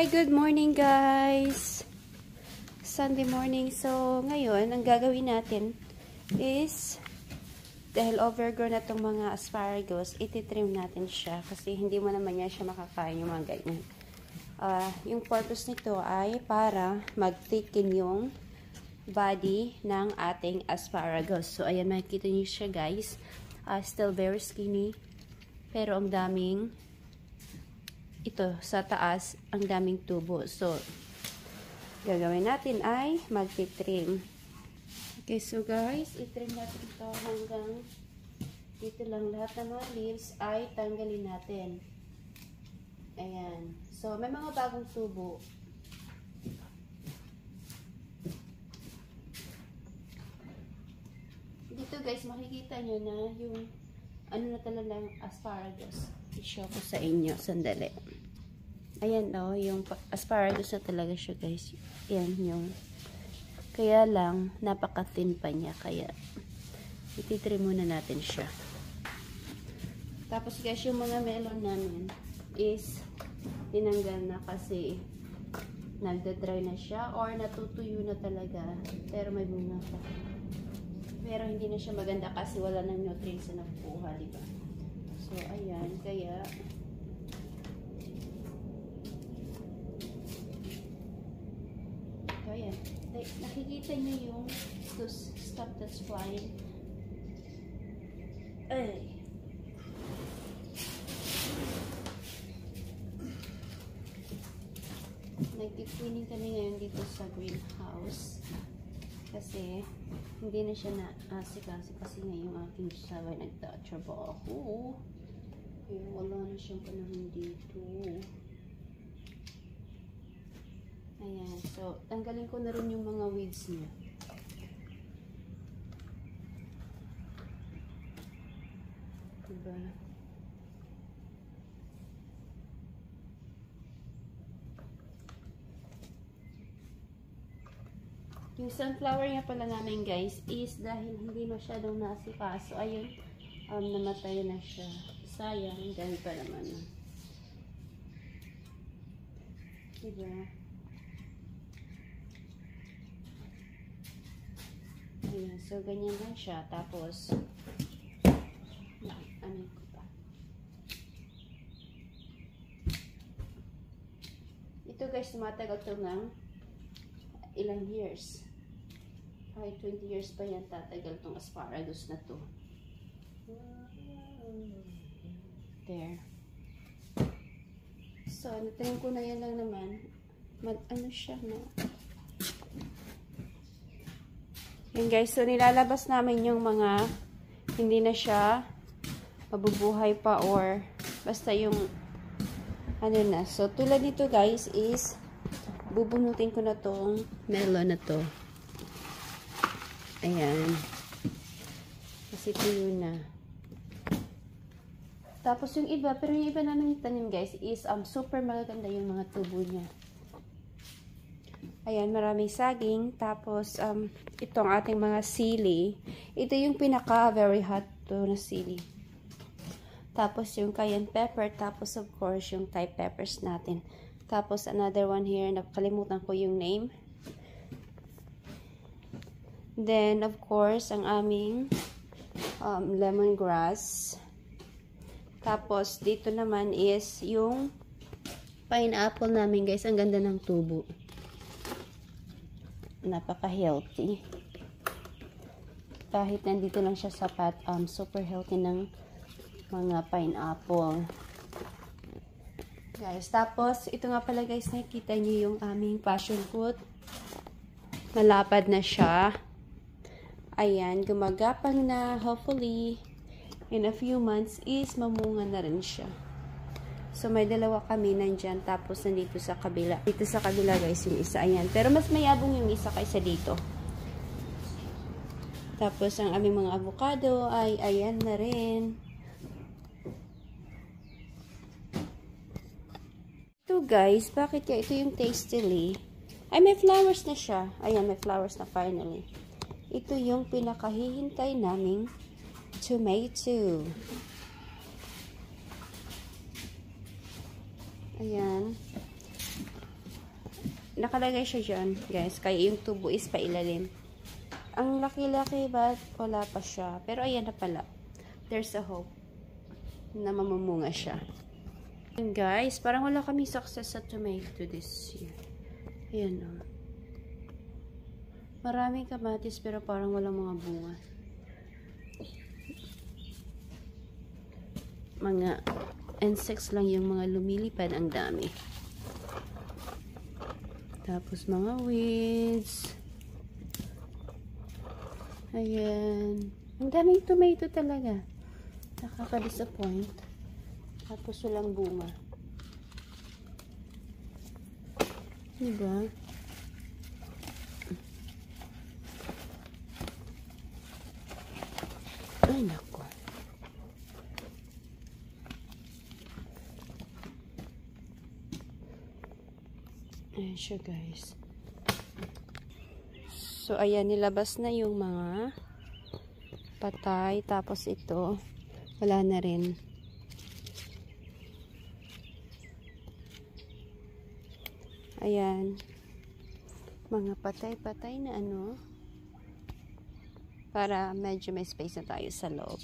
Hi, good morning guys! Sunday morning. So, ngayon, ang gagawin natin is, dahil overgrown na itong mga asparagus, ititrim natin siya kasi hindi mo naman niya siya makakain yung mga ganyan. Yung purpose nito ay para mag-thicken yung body ng ating asparagus. So, ayan, makikita niyo siya guys. Still very skinny. Pero ang daming ito, sa taas, ang daming tubo. So, gagawin natin ay mag-trim. Okay, so guys, itrim natin ito hanggang dito lang. Lahat ng mga leaves ay tanggalin natin. Ayan. So, may mga bagong tubo. Dito guys, makikita nyo na yung ano na talagang asparagus. I-show ko sa inyo. Sandali. Ayan o, yung asparagus na talaga siya guys. Yan yung. Kaya lang, napaka-thin pa niya. Kaya, ititrim muna natin siya. Tapos guys, yung mga melon namin is tinanggal na kasi nagda-dry na siya or natutuyo na talaga. Pero may bunga pa. Pero hindi na siya maganda kasi wala nang nutrients na nakukuha, diba? So, ayan. Kaya, ayan. Nakikita niyo yung stuff that's flying. Ay. Nag-cleaning kami ngayon dito sa greenhouse. Kasi, hindi na siya na-asikaso kasi ngayong aking sabay nagtatrabaho. Kaya wala na siyang panahon dito. Ayan. So, tanggalin ko na rin yung mga weeds niya. Diba? Yung sunflower nga pala namin guys is dahil hindi masyadong naasikaso. Ayun, namatay na siya. Sayang, dahil pa naman. Diba? Ayan, so ganyan lang siya. Tapos, ano ko pa? Ito guys, tumatagal ito ng ilang years. Ay, 20 years pa yan tatagal tong asparagus na to. There. So, natin ko na yan lang naman. Ano siya, no? Yan guys, so nilalabas namin yung mga hindi na siya mabubuhay pa or basta yung ano na. So, tulad nito guys is bubunutin ko na tong melon na to. Ayan. Kasi tuyo na. Tapos yung iba, pero yung iba namin tanim guys is super magaganda yung mga tubo niya. Ayan, maraming saging. Tapos itong ating mga sili. Ito yung pinaka very hot to na sili. Tapos yung cayenne pepper. Tapos of course yung Thai peppers natin. Tapos another one here, nakalimutan ko yung name. Then of course ang aming lemongrass. Tapos, dito naman is yung pineapple namin, guys. Ang ganda ng tubo. Napaka-healthy. Kahit nandito lang siya sa pot, super healthy ng mga pineapple. Guys, tapos, ito nga pala, guys, nakikita niyo yung aming passion fruit. Malapad na siya. Ayan, gumagapang na. Hopefully, in a few months is mamunga na rin siya. So, may dalawa kami nandyan. Tapos, nandito sa kabila. Dito sa kabila, guys, yung isa. Ayan. Pero, mas mayabong yung isa kaysa dito. Tapos, ang aming mga avocado ay ayan na rin. Ito, guys. Bakit kaya ito yung tastily? Ay, may flowers na siya. Ayan, may flowers na finally. Ito yung pinakahihintay naming tomato. Ayan. nakalagay siya dyan, guys. Kaya yung tubo is pailalim. Ang laki-laki ba? Wala pa siya. Pero ayan na pala. There's a hope na mamumunga siya. And guys, parang wala kami success sa tomato this year. Ayan o. Maraming kamatis pero parang walang mga bunga. Mga insects lang yung mga lumilipad. Ang dami. Tapos mga weeds. Ayan. Ang daming tomato talaga. Nakaka-disappoint. Tapos walang bunga. Diba? Ay, nako. Ayan siya, guys. So, ayan, nilabas na yung mga patay. Tapos ito, wala na rin. Ayan. Mga patay-patay na ano. Para medyo may space na tayo sa loob.